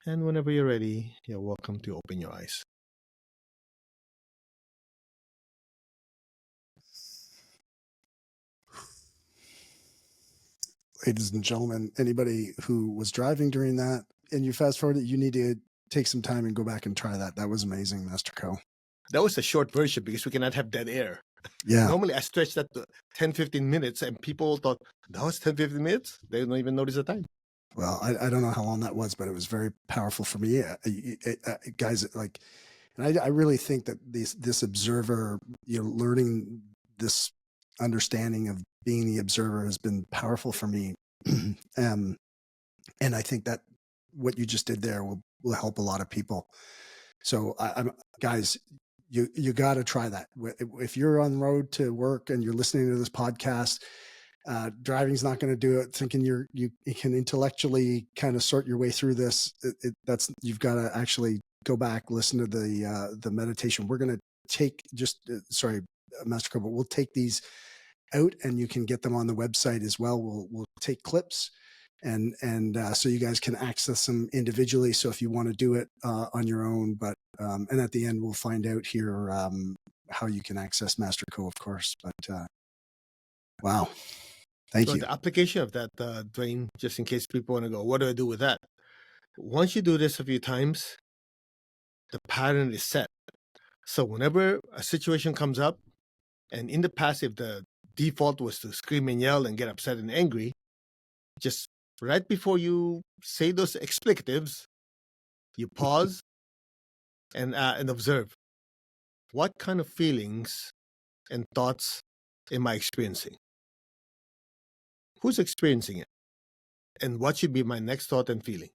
B: And whenever you're ready, you're welcome to open your eyes.
A: Ladies and gentlemen, anybody who was driving during that and you fast forward it, you need to take some time and go back and try that. That was amazing, Master Co.
B: That was a short version because we cannot have dead air.
A: Yeah.
B: Normally, I stretch that to 10, 15 minutes, and people thought, that was 10, 15 minutes? They don't even notice the time.
A: Well, I don't know how long that was, but it was very powerful for me. Guys, like, and I really think that this observer, learning this understanding of being the observer has been powerful for me. And I think that what you just did there will help a lot of people. So I'm guys, you got to try that. If you're on the road to work and you're listening to this podcast, driving's not going to do it. Thinking you can intellectually kind of sort your way through this, that's you've got to actually go back, listen to the meditation. We're going to take sorry, Master Co, but we'll take these out and you can get them on the website as well. We'll take clips and so you guys can access them individually. So if you want to do it on your own, but and at the end we'll find out here how you can access Master Co, of course. But wow. Thank you.
B: The application of that, Dwayne, just in case people want to go, what do I do with that? Once you do this a few times, the pattern is set. So whenever a situation comes up, and in the past, if the default was to scream and yell and get upset and angry, just right before you say those explicatives, you pause and observe. What kind of feelings and thoughts am I experiencing? Who's experiencing it? And what should be my next thought and feeling?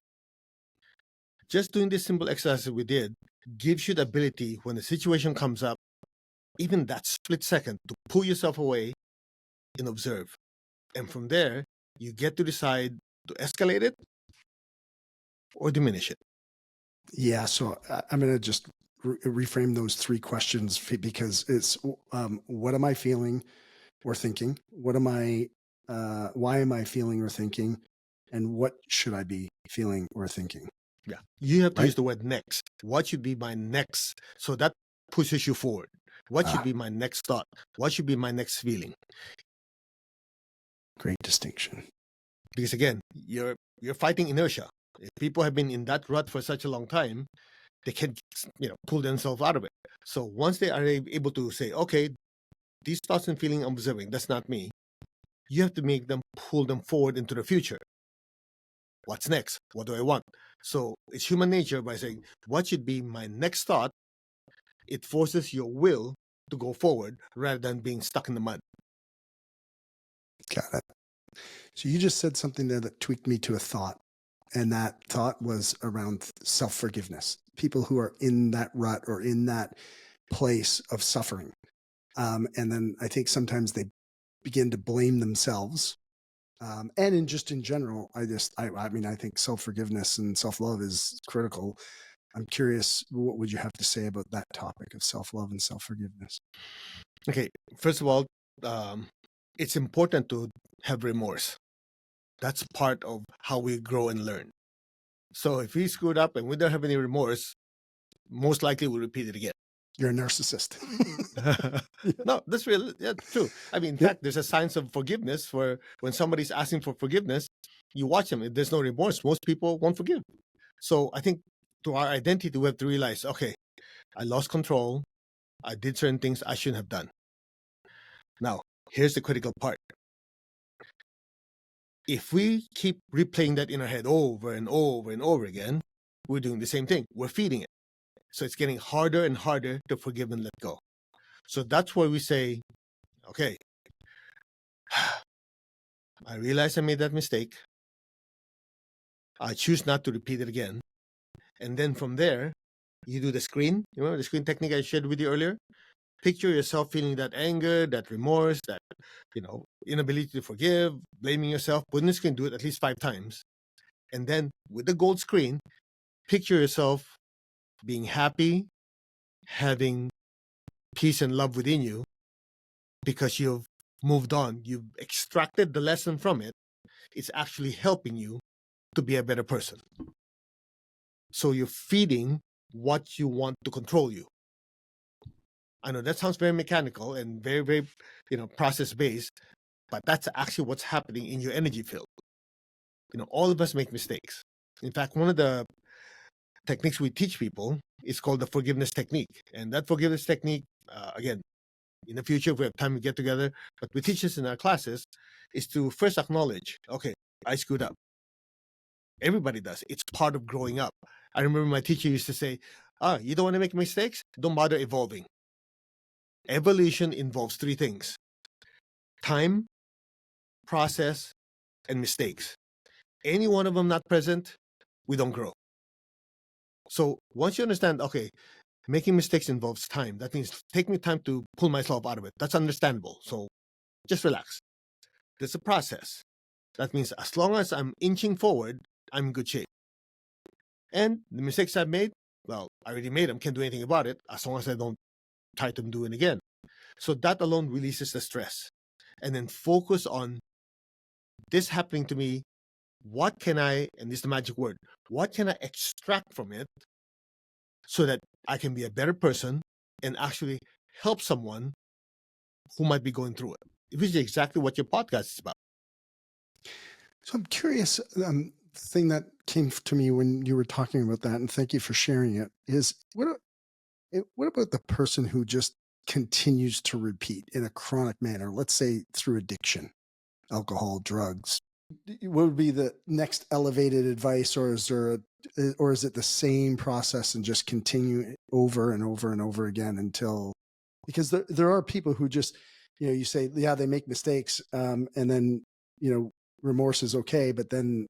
B: Just doing this simple exercise we did gives you the ability when the situation comes up, even that split second, to pull yourself away and observe. And from there, you get to decide to escalate it or diminish it.
A: Yeah. So I'm going to just reframe those three questions, because it's what am I feeling or thinking? What am I? Why am I feeling or thinking? And what should I be feeling or thinking?
B: Yeah. You have to
A: Right?
B: use the word next. What should be my next? So that pushes you forward. What should be my next thought? What should be my next feeling?
A: Great distinction.
B: Because again, you're fighting inertia. If people have been in that rut for such a long time, they can pull themselves out of it. So once they are able to say, okay, these thoughts and feelings I'm observing, that's not me. You have to make them pull them forward into the future. What's next? What do I want? So it's human nature by saying, what should be my next thought? It forces your will to go forward rather than being stuck in the mud.
A: Got it. So you just said something there that tweaked me to a thought. And that thought was around self-forgiveness. People who are in that rut or in that place of suffering. And then I think sometimes they begin to blame themselves. And in general, I mean, I think self-forgiveness and self-love is critical. I'm curious, what would you have to say about that topic of self-love and self-forgiveness?
B: Okay, first of all, it's important to have remorse. That's part of how we grow and learn. So if we screwed up and we don't have any remorse, most likely we'll repeat it again.
A: You're a narcissist.
B: No, that's real. Yeah, true. I mean, in fact, there's a science of forgiveness for when somebody's asking for forgiveness, you watch them. If there's no remorse, most people won't forgive. So I think to our identity, we have to realize, okay, I lost control. I did certain things I shouldn't have done. Now, here's the critical part. If we keep replaying that in our head over and over and over again, we're doing the same thing. We're feeding it. So it's getting harder and harder to forgive and let go. So that's where we say, okay, I realize I made that mistake. I choose not to repeat it again. And then from there, you do the screen. You remember the screen technique I shared with you earlier? Picture yourself feeling that anger, that remorse, that inability to forgive, blaming yourself. Put in the screen, do it at least 5 times. And then with the gold screen, picture yourself being happy, having peace and love within you because you've moved on. You've extracted the lesson from it. It's actually helping you to be a better person. So you're feeding what you want to control you. I know that sounds very mechanical and very, very, process based, but that's actually what's happening in your energy field. All of us make mistakes. In fact, one of the techniques we teach people is called the forgiveness technique. And that forgiveness technique, again, in the future, if we have time to get together, but we teach this in our classes, is to first acknowledge, okay, I screwed up. Everybody does. It's part of growing up. I remember my teacher used to say, you don't want to make mistakes? Don't bother evolving. Evolution involves 3 things: time, process, and mistakes. Any one of them not present, we don't grow. So once you understand, okay, making mistakes involves time. That means take me time to pull myself out of it. That's understandable. So just relax. There's a process. That means as long as I'm inching forward, I'm in good shape. And the mistakes I've made, well, I already made them, can't do anything about it, as long as I don't try to do it again. So that alone releases the stress. And then focus on this happening to me. What can I, and this is the magic word, what can I extract from it so that I can be a better person and actually help someone who might be going through it? Which is exactly what your podcast is about.
A: So I'm curious, thing that came to me when you were talking about that, and thank you for sharing it, is what about the person who just continues to repeat in a chronic manner, let's say through addiction, alcohol, drugs? What would be the next elevated advice, or is it the same process and just continue over and over and over again until, because there are people who just, you say, yeah, they make mistakes, and then, remorse is okay, but then,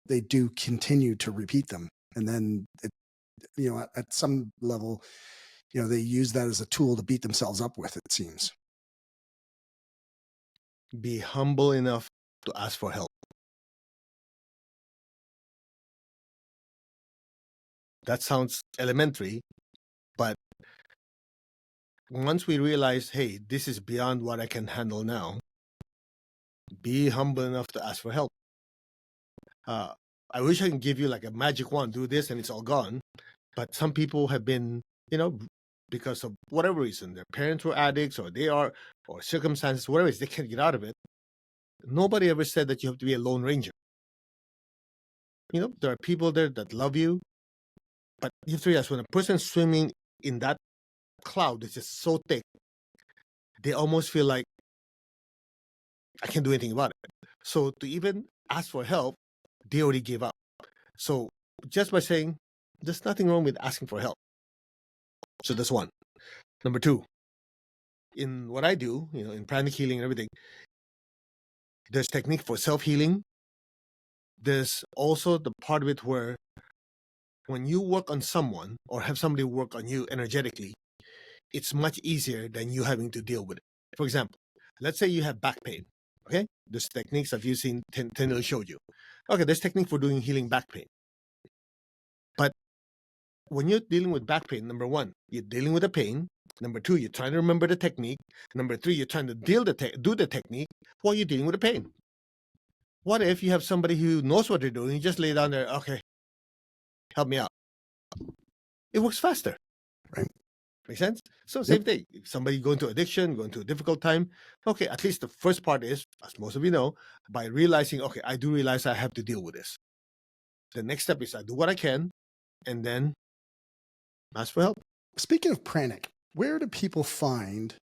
A: they do continue to repeat them. And then, at some level, they use that as a tool to beat themselves up with, it seems.
B: Be humble enough to ask for help. That sounds elementary, once we realize, hey, this is beyond what I can handle now, be humble enough to ask for help. I wish I can give you like a magic wand, do this and it's all gone. But some people have been, because of whatever reason, their parents were addicts or they are, or circumstances, whatever it is, they can't get out of it. Nobody ever said that you have to be a lone ranger. There are people there that love you, but you have to realize when a person's swimming in that cloud that's just so thick, they almost feel like I can't do anything about it. So to even ask for help, they already gave up. So just by saying, there's nothing wrong with asking for help. So that's one. Number two, in what I do, in pranic healing and everything, there's technique for self-healing. There's also the part of it where when you work on someone or have somebody work on you energetically, it's much easier than you having to deal with it. For example, let's say you have back pain. Okay, there's techniques that you've seen, Tenil showed you. Okay, there's technique for doing healing back pain. But when you're dealing with back pain, number one, you're dealing with the pain. Number two, you're trying to remember the technique. Number three, you're trying to do the technique while you're dealing with the pain. What if you have somebody who knows what they're doing? You just lay down there, okay, help me out. It works faster.
A: Right.
B: Make sense? So same thing. If somebody going to addiction, going to a difficult time, okay, at least the first part is, as most of you know, by realizing, okay, I do realize I have to deal with this. The next step is I do what I can, and then ask for help.
A: Speaking of Pranic, where do people find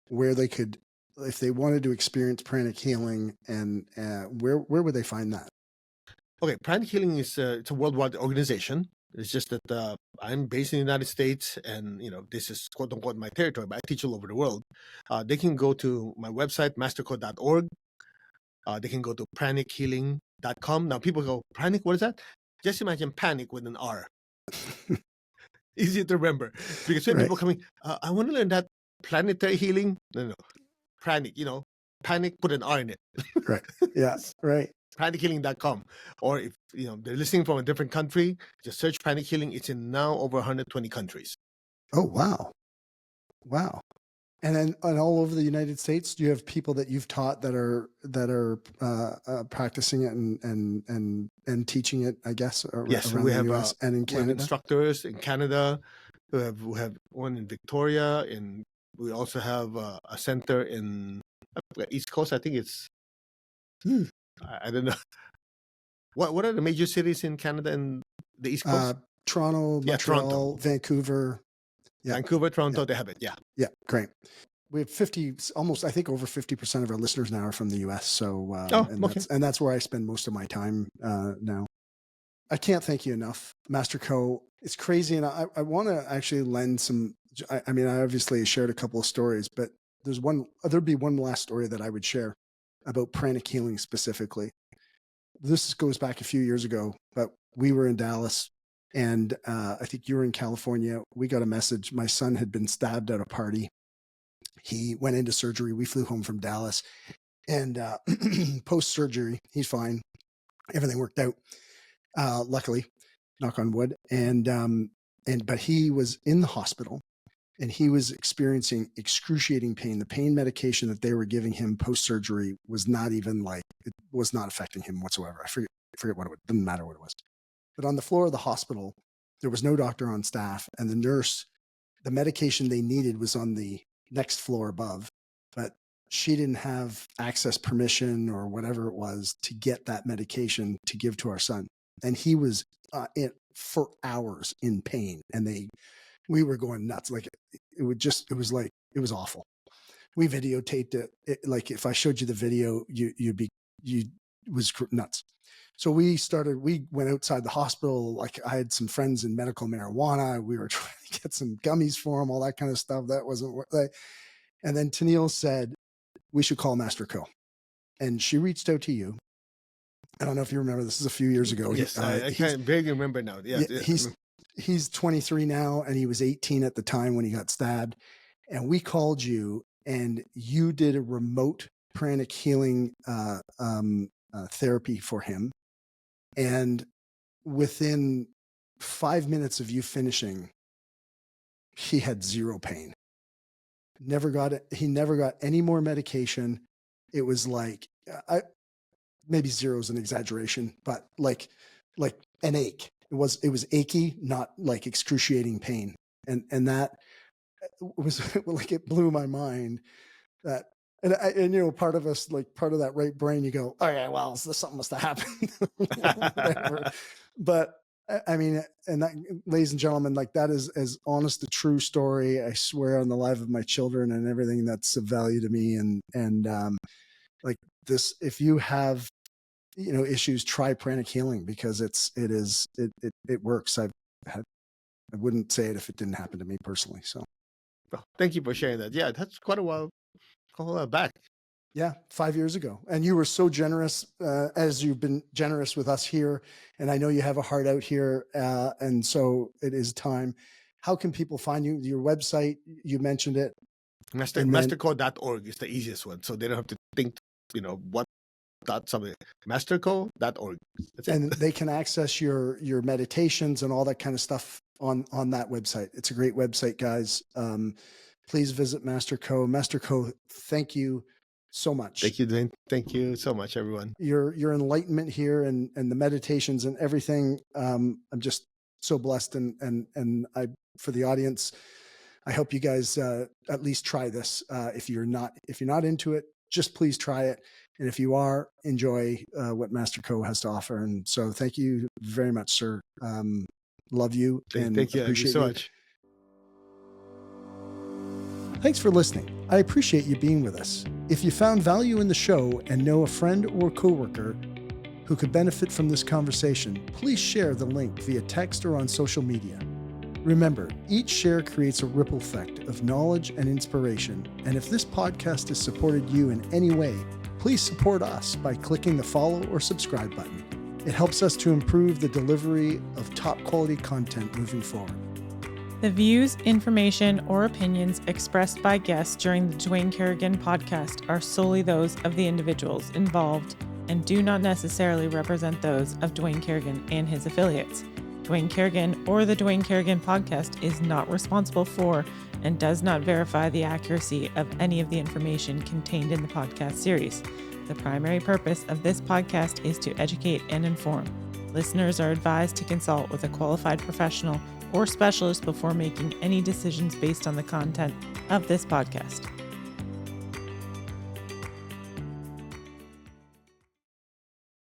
A: where they could, if they wanted to experience pranic healing, and where would they find that?
B: Okay, Pranic Healing is it's a worldwide organization. It's just that I'm based in the United States, and this is quote unquote my territory, but I teach all over the world. They can go to my website, mastercode.org. They can go to pranichealing.com. Now people go, Pranic, what is that? Just imagine panic with an R. Easy to remember. Because when people coming, I want to learn that planetary healing. No. Pranic, panic, put an R in it.
A: Right. Yeah. Right.
B: Pranichealing.com. Or if they're listening from a different country, just search Pranic Healing. It's in now over 120 countries.
A: Oh, wow. Wow. And then all over the United States, do you have people that you've taught that are practicing it and teaching it, I guess,
B: Yes,
A: around
B: we
A: the
B: have
A: US and in
B: we have
A: Canada?
B: instructors in Canada. We have one in Victoria, and we also have a center in East Coast. I think it's I don't know. What are the major cities in Canada and the East Coast?
A: Toronto, Montreal,
B: Toronto.
A: Vancouver. Yeah.
B: Vancouver, Toronto, they have it. Yeah.
A: Yeah, great. We have almost, I think over 50% of our listeners now are from the US. So, that's where I spend most of my time now. I can't thank you enough, Master Co. It's crazy. And I want to actually lend some, I obviously shared a couple of stories, but there'd be one last story that I would share about pranic healing specifically. This goes back a few years ago, but we were in Dallas, and I think you were in California. We got a message. My son had been stabbed at a party. He went into surgery. We flew home from Dallas, and post-surgery, he's fine. Everything worked out, luckily, knock on wood. But he was in the hospital, and he was experiencing excruciating pain. The pain medication that they were giving him post-surgery was not even it was not affecting him whatsoever. I forget what it was. Didn't matter what it was. But on the floor of the hospital, there was no doctor on staff, and the nurse, the medication they needed was on the next floor above, but she didn't have access permission or whatever it was to get that medication to give to our son. And he was for hours in pain, and we were going nuts. It was awful. We videotaped it. Like if I showed you the video, you was nuts. So we went outside the hospital. Like I had some friends in medical marijuana. We were trying to get some gummies for him, all that kind of stuff. That wasn't and then Tenil said, we should call Master Co. And she reached out to you. I don't know if you remember, this is a few years ago.
B: Yes, I can't barely remember now. Yeah,
A: he's 23 now, and he was 18 at the time when he got stabbed. And we called you, and you did a remote pranic healing therapy for him. And within 5 minutes of you finishing, he had zero pain. He never got any more medication. It was like, maybe zero is an exaggeration, but like an ache. It was achy, not like excruciating pain. And that was like, it blew my mind that, and you know, part of us, like part of that right brain, you go, oh yeah, well, something must have happened. Whatever. But I mean, and that, ladies and gentlemen, like that is as honest a true story, I swear on the life of my children and everything that's of value to me. And like this, if you have, you know, issues, try Pranic healing, because it works. I wouldn't say it if it didn't happen to me personally. So
B: Well, thank you for sharing that. Yeah, that's quite a while back.
A: yeah, 5 years ago. And you were so generous, as you've been generous with us here. And I know you have a heart out here. And so it is time. How can people find you? Your website, you mentioned it.
B: Masterco.org is the easiest one. So they don't have to think, you know, what dot something. Masterco.org. That's it.
A: And they can access your meditations and all that kind of stuff on that website. It's a great website, guys. Please visit Masterco. Masterco, thank you so much.
B: Thank you, Dwayne. Thank you so much, everyone.
A: Your enlightenment here and the meditations and everything. I'm just so blessed, and I, for the audience, I hope you guys at least try this. If you're not into it, just please try it. And if you are, enjoy what Masterco has to offer. And so thank you very much, sir. Love you.
B: Thank you so much.
A: Thanks for listening. I appreciate you being with us. If you found value in the show and know a friend or coworker who could benefit from this conversation, please share the link via text or on social media. Remember, each share creates a ripple effect of knowledge and inspiration. And if this podcast has supported you in any way, please support us by clicking the follow or subscribe button. It helps us to improve the delivery of top quality content moving forward.
C: The views, information, or opinions expressed by guests during the Dwayne Kerrigan podcast are solely those of the individuals involved and do not necessarily represent those of Dwayne Kerrigan and his affiliates. Dwayne Kerrigan or the Dwayne Kerrigan podcast is not responsible for and does not verify the accuracy of any of the information contained in the podcast series. The primary purpose of this podcast is to educate and inform. Listeners are advised to consult with a qualified professional or specialist before making any decisions based on the content of this podcast.